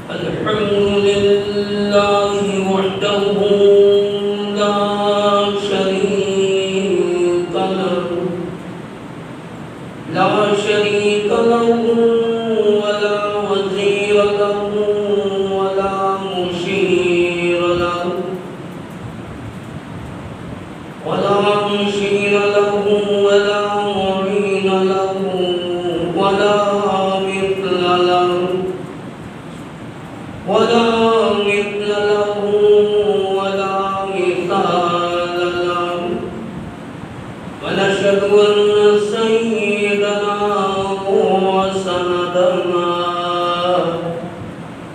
الحمد لله وحده لا شريك له ولا وزير له ولا مشير له ولا معين له ولا مثل له ولا مثال له ونشهد أن سيدنا وسندنا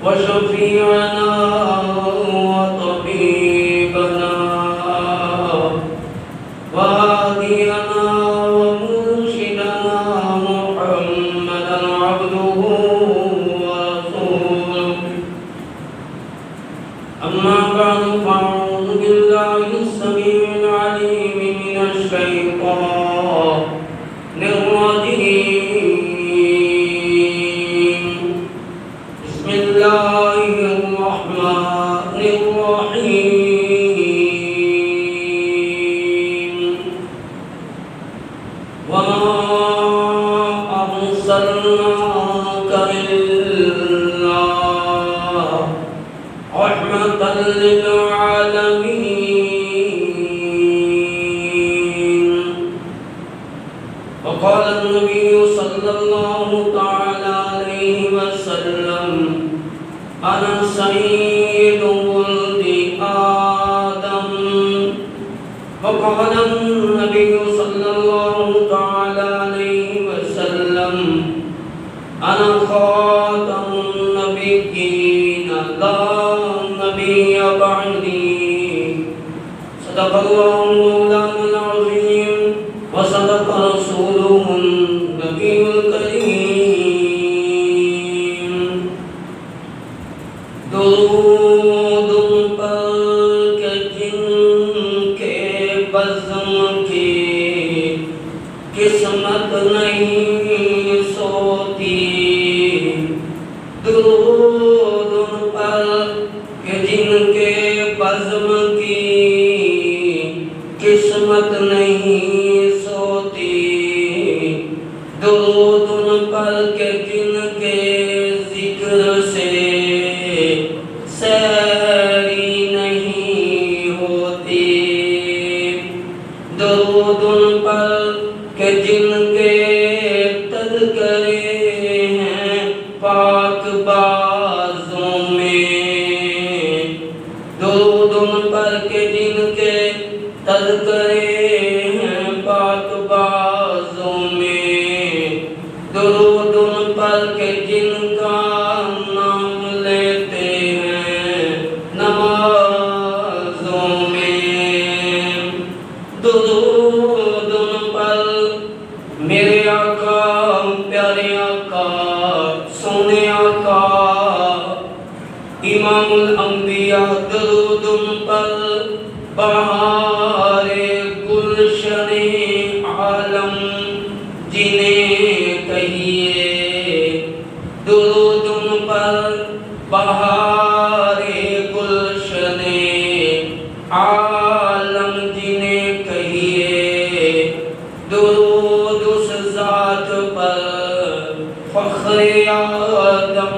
وشفيعنا وطبيبنا وهادينا ومرشدنا محمدا عبده ورسوله. أما بعد فأعوذ بالله السميع العليم من الشيطان الرجيم. بسم الله الرحمن الرحيم. وما أرسلناك إلا رحمة للعالمين. وقال النبي صلى الله تعالى عليه وسلم: أنا سيد ولد آدم. وقال النبي صلى الله تعالى عليه وسلم: أنا خاتم النبيين لا نبي بعدي. صدق الله مولانا العظيم وصدق رسوله النبي الكريم. درود پر کہ جن کے بزم کی قسمت نہیں سوتی. درود پر کہ جن کے بزم کی قسمت نہیں سوتی. درود پر کہ جن کے ذکر سے سیری نہیں ہوتی. درود پر کہ جن کے تذکرے ہیں پاک بازوں میں. درود پر کہ جن کے تذکرے ہیں پاک بازوں میں. درود پر کہ جن کا نام لیتے ہیں نمازوں میں. درود پر میرے آقا پیارے آقا سونے آقا امام الانبیاء. درود پر بہار گلشن عالم جنہیں کہیے. درود پر بہار گلشن عالم جنہیں کہیے. درود اس ذات پر فخر آدم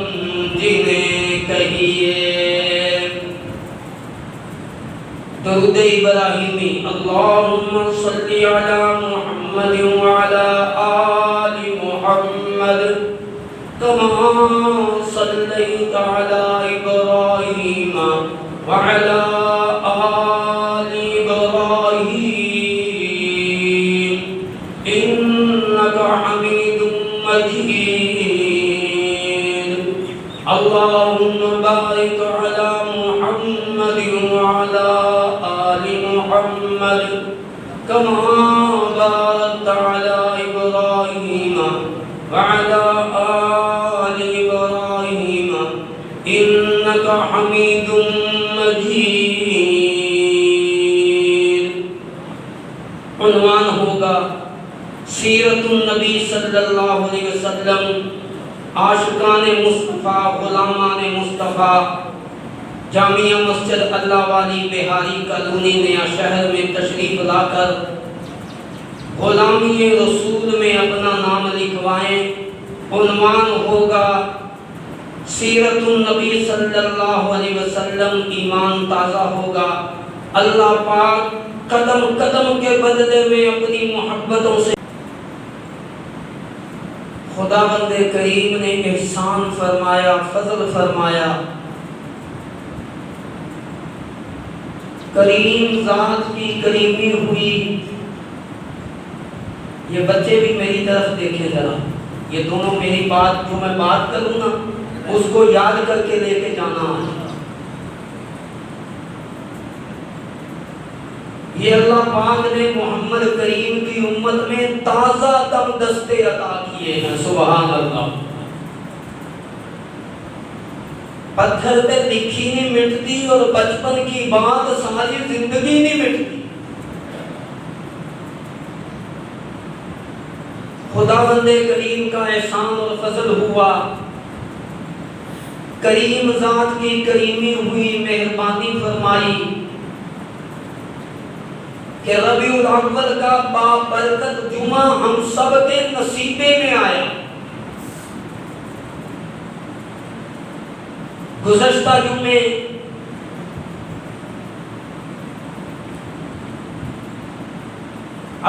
جنہیں کہیے. درود ابراہیمی. اللہم صلی علی محمد وعلی آل محمد کما صلیت علی ابراہیم وعلی آل ابراہیم انکا حمید مجید. اللہم بارک علی محمد وعلی آل محمد کما بارکت علی ابراہیم وعلی آل ابراہیم انکا حمید مجید. عنوان ہوگا سیرت النبی صلی اللہ علیہ وسلم عاشقان مصطفیٰ، غلامان مصطفیٰ، جامعہ مسجد اللہ والی بہاری کالونی نیا شہر میں تشریف لا کر غلامی رسول میں اپنا نام لکھوائیں۔ عنوان ہوگا سیرت النبی صلی اللہ علیہ وسلم، ایمان تازہ ہوگا۔ اللہ پاک قدم قدم کے بدلے میں اپنی محبتوں سے خداوند کریم نے احسان فرمایا، فضل فرمایا۔ کریم ذات کی کریمی ہوئی۔ یہ بچے بھی میری طرف دیکھیں ذرا، یہ دونوں میری بات جو میں بات کروں نا اس کو یاد کر کے لے کے جانا ہے۔ یہ اللہ پاک نے محمد کریم کی امت میں تازہ دم دستے عطا کیے ہیں، سبحان اللہ۔ پتھر پہ لکھی نہیں مٹتی اور بچپن کی بات ساری زندگی نہیں مٹتی۔ خداوند کریم کا احسان اور فضل ہوا، کریم ذات کی کریمی ہوئی، مہربانی فرمائی کہ ربیع الاول کا بابرکت جمعہ ہم سب کے نصیبے میں آیا۔ گزشتہ جمعے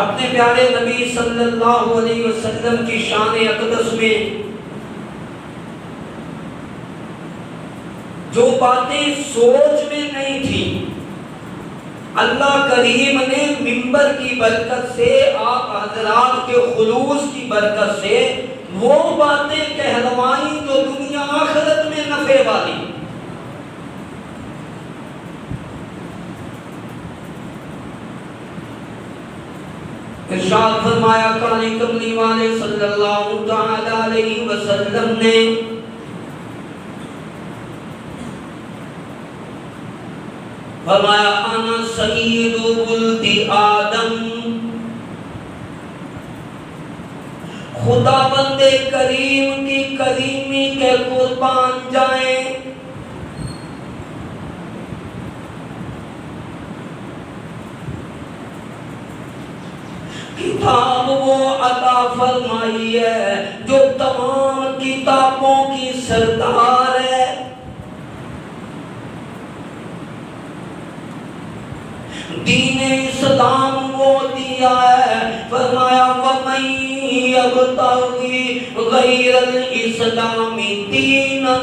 اپنے پیارے نبی صلی اللہ علیہ وسلم کی شان اقدس میں جو باتیں سوچ میں نہیں تھی، اللہ کریم نے منبر کی برکت سے، آپ حضرات کے خلوص کی برکت سے وہ باتیں کہلوائیں جو دنیا آخرت میں نفع والی۔ ارشاد فرمایا کانی کملی والے صلی اللہ تعالی علیہ وسلم نے، فرمایا انا سید ولد آدم، خداوند کریم کی کریمی کے قربان جائیں۔ کتاب وہ عطا فرمائی ہے جو تمام کتابوں کی سردار ہے۔ دین اسلام وہ دیا ہے، فرمایا وَمَن يَبْتَغِ غَيْرَ الْإِسْلَامِ دِينًا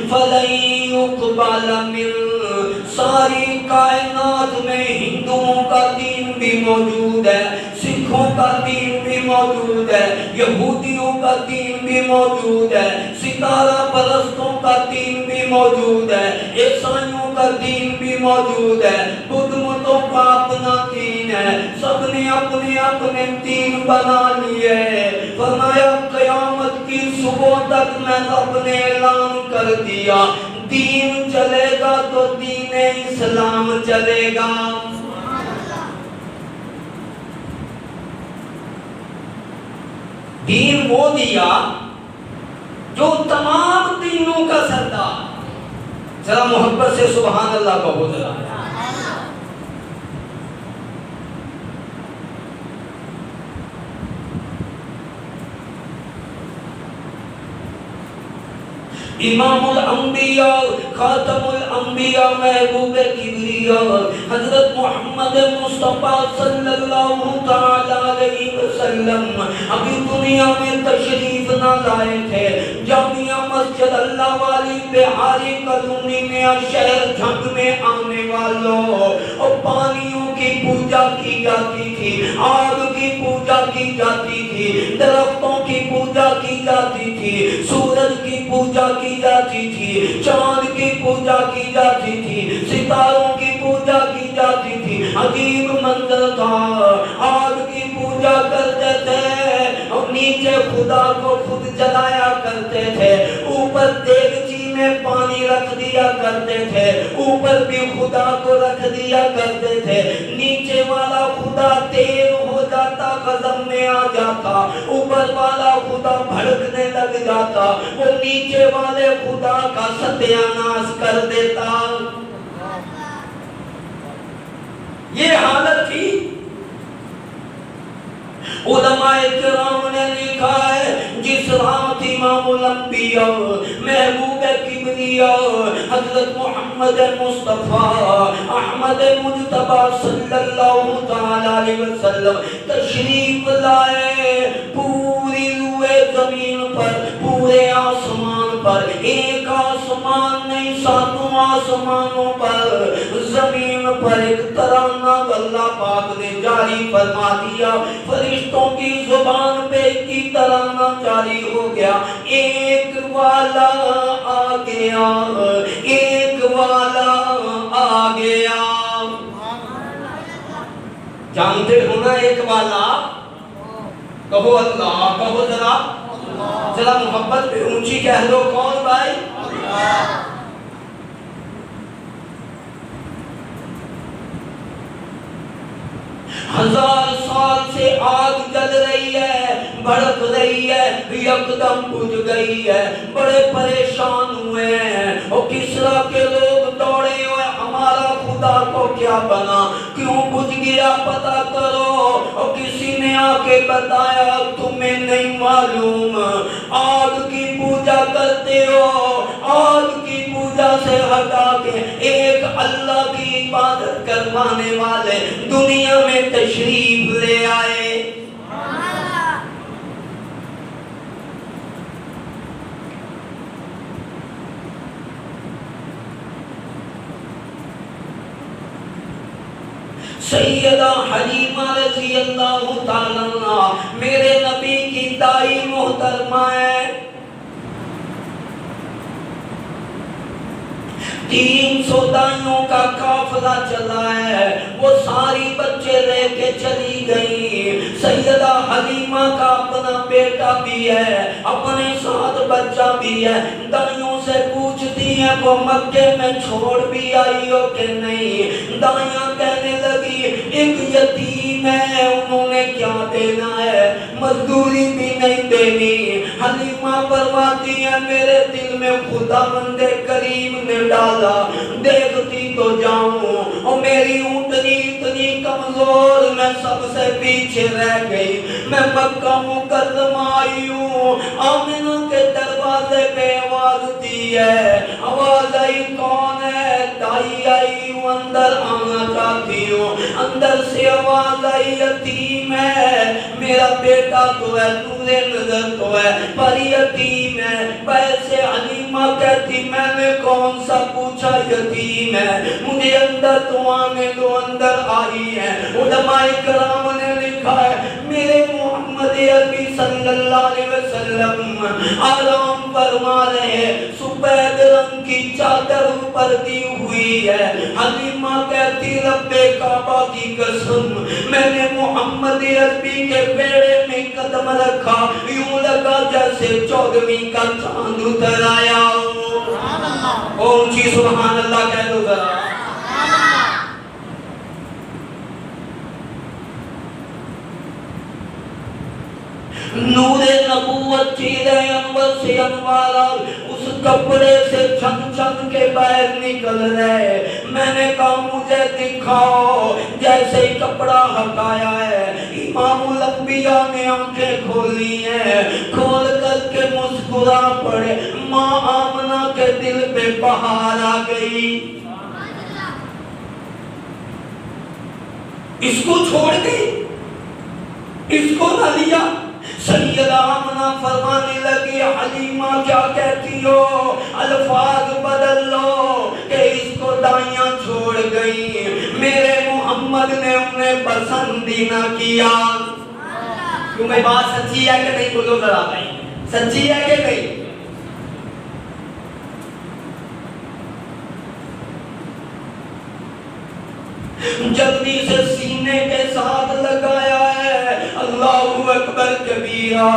فَلَن يُقْبَلَ مِنْهُ۔ ساری کائنات میں ہندوؤں کا دین بھی موجود ہے، سکھوں کا دین بھی موجود ہے، یہودیوں کا دین بھی موجود ہے، ستارہ پرستوں کا دین بھی موجود ہے، عیسائیوں کا دین بھی موجود ہے، بدھ متوں کا اپنا دین ہے، سب نے اپنے اپنے دین بنا لیے۔ فرمایا قیامت کی صبح تک میں رب نے اعلان کر دیا، دین چلے گا تو دین اسلام چلے گا۔ دین وہ دیا جو تمام دینوں کا سردار۔ ذرا محبت سے سبحان اللہ کہو ذرا۔ امام الانبیاء، خاتم الانبیاء، محبوب کبریاء، حضرت محمد مصطفیٰ صلی اللہ تعالی علیہ وسلم ابھی دنیا میں تشریف نہ لائے تھے۔ جامعہ مسجد اللہ والی بہاری کالونی نیا شہر جھنگ میں آنے والوں، اور پانیوں کی پوجا کی جاتی تھی، آگ کی پوجا کی جاتی تھی، درختوں کی پوجا کی جاتی تھی، سورج کی پوجا کی جاتی تھی، چاند کی پوجا کی جاتی تھی، ستاروں کی پوجا کی جاتی تھی۔ عجیب منظر تھا، آگ کی پوجا کرتے تھے اور نیچے خدا کو خود جلایا کرتے تھے، اوپر دیگچی میں پانی رکھ دیا کرتے تھے، اوپر بھی خدا کو رکھ دیا کرتے تھے، نیچے والا خدا تیز ہو جاتا، غضب میں آ جاتا، اوپر والا خدا بھڑکنے لگ جاتا، وہ نیچے والے خدا کا ستیہ ناش کر دیتا۔ یہ حالت تھی۔ علماء کرام نے لکھا ہے جس رات امام الانبیاء محبوب کبریا حضرت محمد مصطفیٰ احمد مجتبی صلی اللہ تعالی علیہ وسلم تشریف لائے، پوری روئے زمین پر، پورے آسمان پر، ایک آسمان نہیں ساتوں آسمانوں پر، زمین پر ایک ترانہ اللہ پاک نے جاری فرما دیا، فرشتوں کی زبان پہ کی ترانہ جاری ہو گیا، ایک والا آ گیا، ایک والا آ گیا۔ جانتے ہو نا ایک والا؟ کہو اللہ، کہو ذرا ذرا محبت پہ اونچی کہہ دو، کون بھائی؟ اللہ۔ ہزار سال سے آگ جل رہی ہے، بھڑک رہی ہے، یکدم بجھ گئی ہے، بڑے پریشان ہوئے ہیں، اور کسرا کے لوگ دوڑے ہوئے، ہمارا خدا کو کیا بنا، کیوں بجھ گیا پتہ کرو، اور کسی نے آ کے بتایا تمہیں نہیں معلوم، آگ کی پوجا کرتے ہو، آگ کی پوجا سے ہٹا کے ایک اللہ کی عبادت کروانے والے دنیا میں تشریف لے آئے۔ سیدہ حلیمہ رضی اللہ تعالیٰ عنہ میرے نبی کی دائی محترمہ ہے، 300 دائیوں کا قافلہ چلا ہے، وہ ساری بچے لے کے چلی گئی۔ سیدہ حلیمہ کا اپنا بیٹا بھی ہے، اپنے ساتھ بچہ بھی ہے، دائیوں سے پوچھتی ہیں وہ مکے میں چھوڑ بھی آئی ہو کہ نہیں؟ دائیاں کہنے لگی ایک یتیم ہے، انہوں نے کیا دینا ہے، مزدوری بھی نہیں دینی۔ حلیمہ فرماتی ہے میرے دل میں خدا مند کریم نے ڈالا، دیکھتی تو جاؤں، اور میری اونٹنی اتنی کمزور، میں سب سے پیچھے رہ گئی، میں مکہ مکرمہ آئی ہوں، آمنہ کے دروازے پہ آواز دی ہے، آواز آئی کون ہے؟ دائی آئی ہوں، اندر آنا چاہتی ہوں، اندر سے آواز آئی یتیم ہے، میرا بیٹا تو ہے، نورے نظر تو ہے، پر یتیم ہے۔ ویسے حلیمہ کہتی میں نے کون سا پوچھا یتیم ہے، مجھے اندر تو آنے دو، اندر آئی ہے۔ علماء کرام نے لکھا ہے میرے محمد عربی صلی اللہ علیہ وسلم آرام فرما رہے، سفید رنگ کی چادر اوپر دی ہوئی ہے، حلیمہ کہتی رب کعبہ کی قسم میں نے محمد عربی کے بیڑے میں قدم رکھا، یوں لگا جیسے 14ویں کا چاند اتر آیا ہو۔ اونچی سبحان اللہ کہہ دو ذرا۔ نور نبوت چیرے انور سے انوارا اس کپڑے سے چھن چھن کے باہر نکل رہے، میں نے کہا مجھے دکھاؤ، جیسے ہی کپڑا ہٹایا ہے امام الانبیاء نے آنکھیں کھولی ہیں، کھول کر کے مسکرا پڑے، ماں آمنہ کے دل پہ بہار آ گئی، اس کو چھوڑ گئی، اس کو نہ لیا۔ سیدہ آمنہ فرمانے لگی حلیمہ کیا کہتی ہو، الفاظ بدل لو کہ اس کو دائیاں چھوڑ گئی، میرے محمد نے انہیں پسند ہی نہ کیا۔ کیوں میں بات سچی ہے کہ نہیں؟ بولو ذرا بھائی، سچی ہے کہ نہیں؟ جلدی سے سینے کے ساتھ لگایا ہے، اللہ اکبر کبیرہ،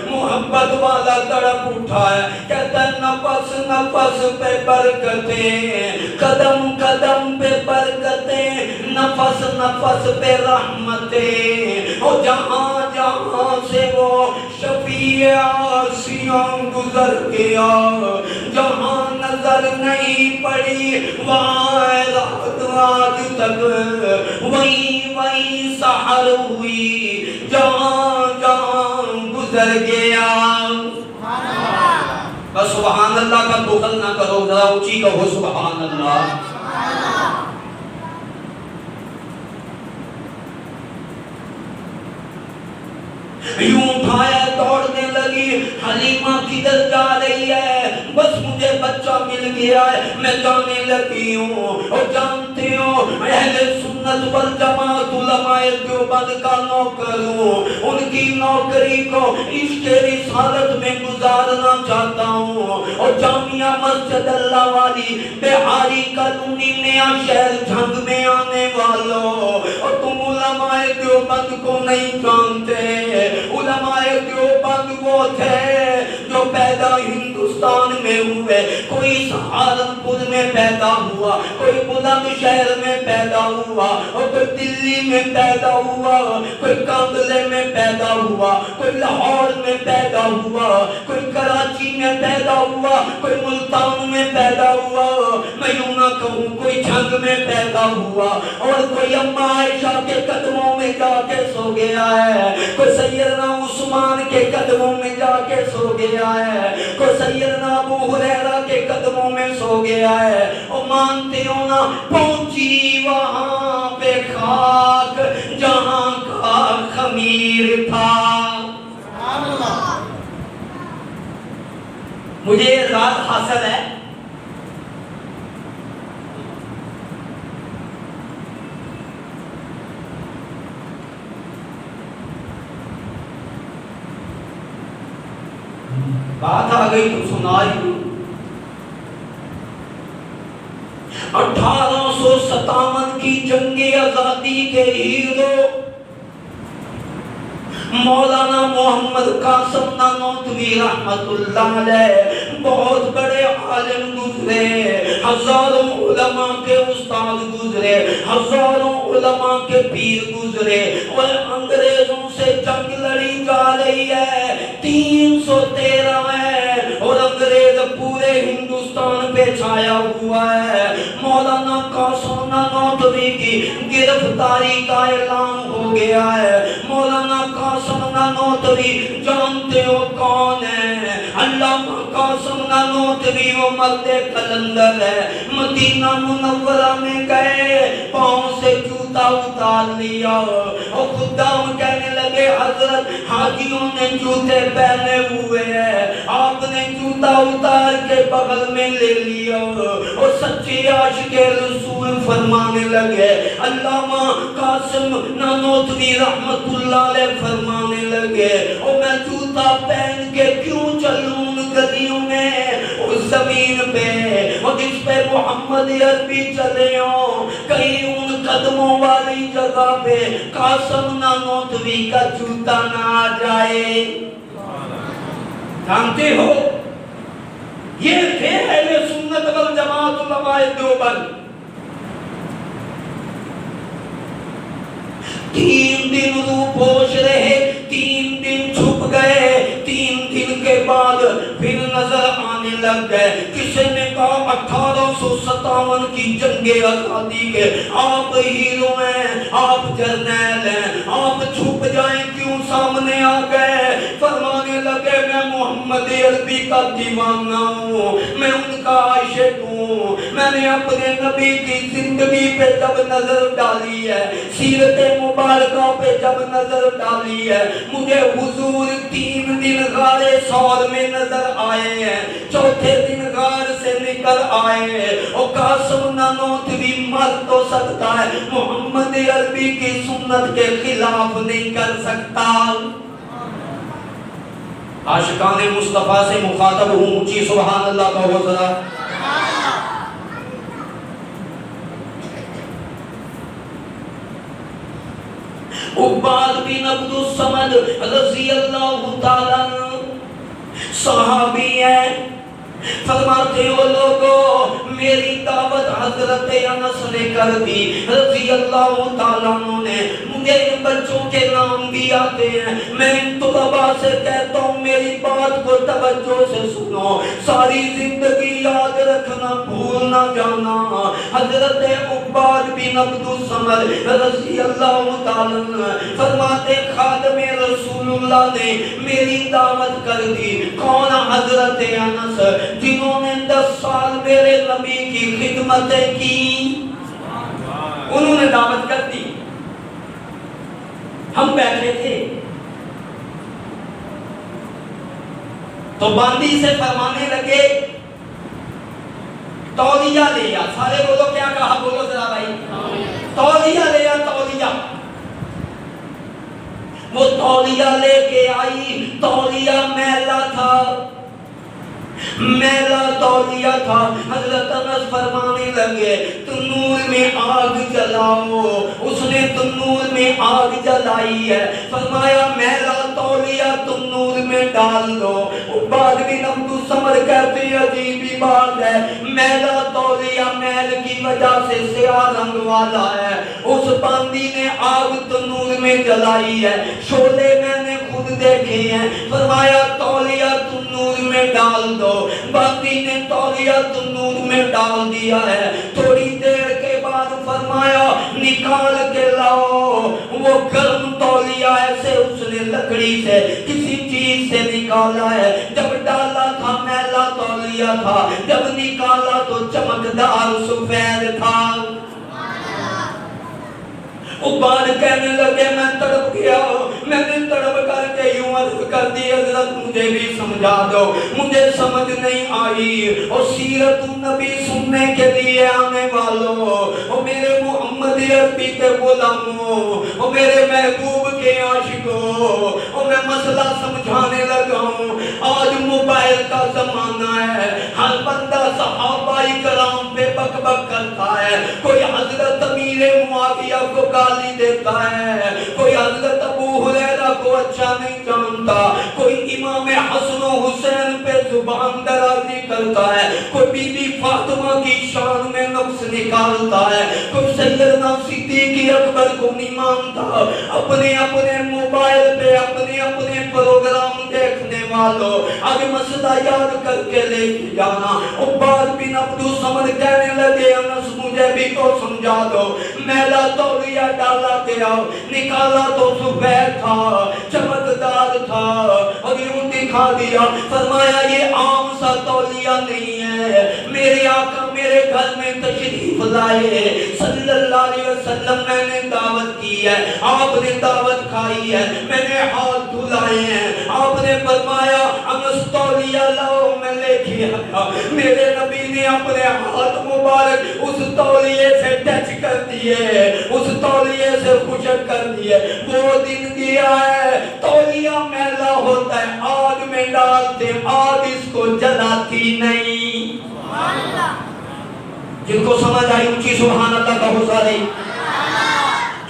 محمد محبت والا تڑپ اٹھا ہے، کہتا ہے نفس نفس پہ برکتیں، قدم قدم پہ برکتیں، نفس نفس پہ رحمتیں، اور جہاں جہاں سے وہ شفیع آسیوں گزر گیا، جہاں نظر نہیں پڑی وہاں رات آج تک وہیں وہیں سحر ہوئی، جہاں جہاں گزر گیا۔ بس سبحان اللہ کا بخل نہ کرو، ذرا اونچی کہو سبحان اللہ۔ یوں اٹھایا دوڑنے لگی، حلیمہ کدھر جا رہی ہے؟ بس مجھے بچہ مل گیا ہے، میں جانے لگی ہوں۔ اور جانتے ہو اہل سنت والجماعت علماء دیوبند کا نوکر ہوں، ان کی نوکری کو عشق رسالت میں گزارنا چاہتا ہوں۔ اور جامعہ مسجد اللہ والی بہاری کالونی نیا شہر جھنگ میں آنے والوں، اور تم علماء دیوبند کو نہیں جانتے۔ علماء دیوبند وہ تھے جو پیدا ہندوستان میں ہوئے، کوئی سہارنپور میں پیدا ہوا، کوئی بلند شہر میں پیدا ہوا، اور کوئی دلی میں پیدا ہوا، کوئی کانگلے میں پیدا ہوا، کوئی لاہور میں پیدا ہوا، کوئی کراچی میں پیدا ہوا، کوئی ملتان میں پیدا ہوا، میں یوں نہ کہوں کوئی جھنگ میں پیدا ہوا، اور کوئی اماں عائشہ کے قدموں میں جا کے سو گیا ہے، کوئی سیدنا عثمان کے قدموں میں جا کے سو گیا ہے، کوئی سیدنا ابو ہریرہ کے قدموں میں سو گیا ہے۔ اور مانتے ہو نا، پہنچی وہاں پہ خاک جہاں کا خمیر تھا۔ مجھے یہ رات حاصل ہے، بات آ گئی تو سنائی۔ 1857 کی جنگ آزادی کے ہیرو مولانا محمد قاسم نانوتوی رحمت اللہ علیہ بہت بڑے عالم گزرے، ہزاروں علماء کے استاد گزرے، ہزاروں علماء کے پیر گزرے، اور انگریزوں سے جنگ لڑی جا رہی ہے، 313 ہے، اور انگریز پورے ہندوستان پہ چھایا ہوا ہے۔ مولانا قاسم نانوتوی کی گرفتاری کا اعلان ہو گیا ہے۔ مولانا قاسم نانوتوی جانتے ہو کون ہے؟ علامہ قاسم نانوتوی وہ مرد قلندر ہے، مدینہ منورہ میں گئے، پاؤں سے جوتا اتار لیا، اور خدام کہنے لگے حضرت حاجیوں نے جوتے پہنے ہوئے ہیں، آپ نے جوتا اتار کے بغل میں لے لیا، اور سچے عاشق رسول فرمانے لگے، علامہ قاسم نانوتوی رحمت اللہ علیہ فرمانے لگے، اور میں جوتا پہن کے کیوں چلوں گلیوں میں اس زمین پہ، اور جس پہ محمد عربی چلے ہوں، کہیں ان قدموں والی جگہ پہ قاسم نانوتوی کا جوتا نہ آ جائے۔ جانتے ہو یہ تھے اہل سنت والجماعت علماء دیوبند۔ 3 دن روپوش رہے، 3 دن چھپ گئے، 3 دن کے بعد پھر نظر آنے لگ گئے۔ کسی نے کہا 1857 کی جنگ آزادی کے آپ ہیرو ہیں، آپ جرنیل ہیں، آپ چھپ جائیں کیوں سامنے آ گئے؟ فرمانے لگے میں محمد عربی کا دیوانہ ہوں، میں ان کا عاشق ہوں، میں نے اپنے نبی کی زندگی پہ جب نظر ڈالی ہے، سیرت مبارکہ پہ جب نظر ڈالی ہے، مجھے حضور 3 دن غار ثور میں نظر آئے ہیں، 4تھے دن غار سے نکل آئے ہیں، اور قاسم نانوتوی مر تو سکتا ہے، محمد عربی کی سنت کے خلاف نہیں کر سکتا۔ عاشقان مصطفیٰ سے مخاطب ہوں، اونچی سبحان اللہ کہو ذرا۔ عباد بن عبد الصمد رضی اللہ تعالیٰ عنہ صحابی ہیں، فرماتے ہو لوگوں میری دعوت حضرت انس نے کر دی رضی اللہ تعالیٰ عنہ نے، مجھے ان بچوں کے نام بھی آتے ہیں، میں ان طلباء سے کہتا ہوں میری بات کو توجہ سے سنو، ساری زندگی یاد رکھنا بھول نہ جانا۔ حضرت عباد بن عبد الصمد رضی اللہ تعالیٰ عنہ فرماتے خادم رسول اللہ نے میری دعوت کر دی۔ کون؟ حضرت انس، جنہوں نے 10 سال میرے نبی کی خدمتیں کی، انہوں نے دعوت کر دی۔ ہم بیٹھے تھے تو باندی سے فرمانے لگے تولیہ لے آ، سارے بولو کیا کہا، بولو ذرا بھائی، تولیہ لے آ، تولیہ۔ وہ تولیہ لے کے آئی، تولیہ میلا تھا، میلا تولیہ تھا۔ حضرت انس فرمانے لگے تنور میں آگ جلاؤ، اس نے تنور میں آگ جلائی ہے، فرمایا میلا تولیہ تنور میں ڈال دو۔ عباد بن عبد الصمد کہتے ہیں عجیب ہی بات ہے، میلا تولیہ میل کی وجہ سے سیاہ رنگ والا ہے، اس باندی نے آگ تنور میں جلائی ہے، شعلے میں نے خود دیکھے ہیں، فرمایا تولیہ تنور میں ڈال دو۔ باندی نے تولیہ تنور میں ڈال دیا ہے، تھوڑی دیر کے بعد فرمایا نکال کے لاؤ۔ وہ گرم تولیہ ایسے اس نے لکڑی سے کسی چیز سے نکالا ہے، جب ڈالا تھا میلا تولیہ تھا، جب نکالا تو چمکدار سفید تھا۔ عباد کہنے لگے میں تڑپ گیا، میں نے تڑپ کر کے یوں عرض کر دی حضرت مجھے بھی سمجھا دو، مجھے سمجھ نہیں آئی۔ اور سیرت النبی سننے کے لیے آنے والوں، اور میرے محمد عربی کے غلاموں، اور میرے محبوب کے عاشقوں، اور میں مسئلہ سمجھانے لگا ہوں۔ آج موبائل کا زمانہ ہے، ہر بندہ صحابہ کرام پہ بک بک کرتا ہے، کوئی حضرت امیر معاویہ کو گالی دیتا ہے، کوئی حضرت ابو ہریرہ کو اچھا نہیں جانتا، کوئی امام حسن و حسین پہ زبان درازی کرتا ہے، کوئی بی بی فاطمہ کی شان میں نقص نکالتا ہے، کوئی سیدنا صدیق اکبر کو نہیں مانتا۔ اپنے اپنے موبائل پہ اپنے اپنے پروگرام دیکھنے والوں، آج مسئلہ یاد کر کے لے کے جانا۔ عباد بن عبد الصمد کہنے لگے انس مجھے بھی تو سمجھا دو، میلا تولیہ ڈالا گیا، نکالا تو سفید تھا، چمکدار تھا، اور یوں دکھا دیا، فرمایا یہ عام سا تولیہ نہیں ہے، میرے آقا میرے گھر میں تشریف لائے صلی اللہ علیہ وسلم، میں نے دعوت کی ہے، آپ نے دعوت کھائی ہے، میں نے ہاتھ دھلائے ہیں، آپ نے فرمایا انس تولیہ لاؤ، میں لے کے آیا، میرے نبی نے اپنے ہاتھ مبارک اس تولیے سے ٹچ کر دیے، اس تولیے سے خشک کر دیے۔ وہ دن گیا ہے، تولیہ میلا ہوتا ہے، آگ میں ڈالتے، آگ اس کو جلاتی نہیں۔ جن کو سمجھ آئی اونچی سبحان اللہ کا حضارے۔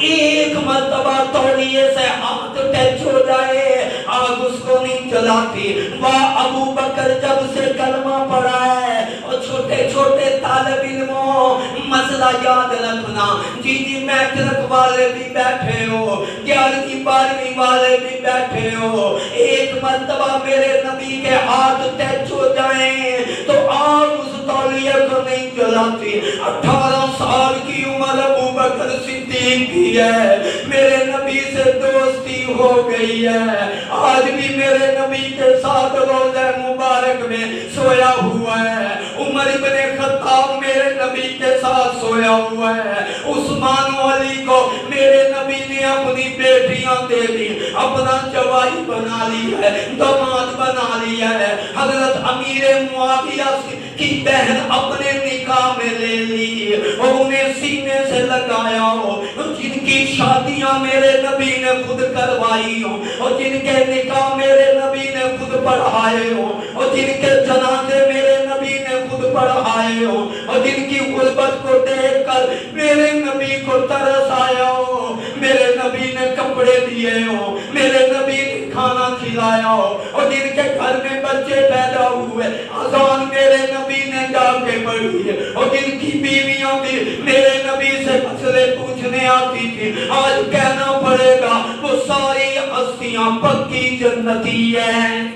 ایک مرتبہ تولیے سے ہاتھ ٹچ ہو جائے، آگ اس کو نہیں جلاتی۔ واہ ابو بکر جب سے کلمہ پڑھا ہے، اور چھوٹے چھوٹے طالب علموں مسئلہ یاد رکھنا، جی میٹرک والے بھی بیٹھے ہو، 11ویں 12ویں والے بھی بیٹھے ہو، ایک مرتبہ میرے نبی کے ہاتھ ٹچ ہو جائیں تو آگ اس تولیہ کو نہیں جلاتی۔ 18 سال کی عمر ابو بکر صدیق کی ہے، میرے نبی سے دوستی ہو گئی ہے، آج بھی میرے نبی کے ساتھ روضہ مبارک میں سویا ہوا ہے۔ عمر ابن خطاب میرے نبی کے ساتھ سویا ہوا ہے، عثمان و علی کو میرے نبی نے اپنی بیٹیاں دے دی، اپنا جوائی بنا لی ہے، داماد بنا لیا ہے۔ حضرت امیر معاویہ کی بہن اپنے نکاح میں لے لی اور انہیں سینے سے لگایا ہو، جن کی شادیاں میرے نبی نے خود کروائی ہوں، اور جن کے نکاح میرے نبی نے خود پڑھائے ہوں، اور جن کے جنازے میرے نبی نے خود پڑھائے ہوں، اور جن کی غربت کو دیکھ کر میرے نبی کو ترس آیا ہو، میرے نبی نے کپڑے دیے ہوں، میرے نبی نے کھانا کھلایا ہو اور جن کے گھر میں بچے پیدا ہوئے اذان میرے نبی نے جا کے پڑھی ہے اور جن کی بیویاں بھی میرے نبی سے مسئلے پوچھنے آتی تھی آج کہنا پڑے گا وہ ساری ہستیاں پکی جنتی ہیں.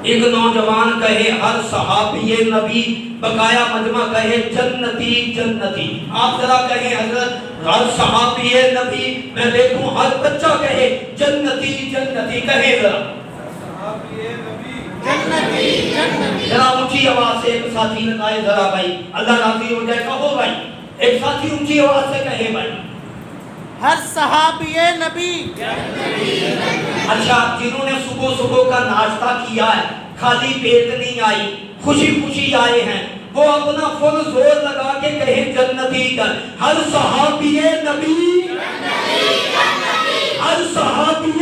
ایک نوجوان کہے ہر صحابی نبی بقایا مجمع کہے جنتی جنتی. آپ ذرا کہیں حضرت ہر صحابی نبی میں دیکھوں ہر بچہ کہے جنتی جنتی. کہے ذرا جنتی جنتی. ذرا اونچی آواز سے ایک ساتھی لگائے ذرا بھائی اللہ راضی ہو جائے. کہو بھائی ایک ساتھی اونچی آواز سے کہے بھائی ہر صحابی نبی. اچھا جنہوں نے صبح صبح کا ناشتہ کیا ہے خالی پیٹ نہیں آئی خوشی خوشی آئے ہیں وہ اپنا فل زور لگا کے کہیں جنتی کر. ہر صحابی نبی ہر صحابی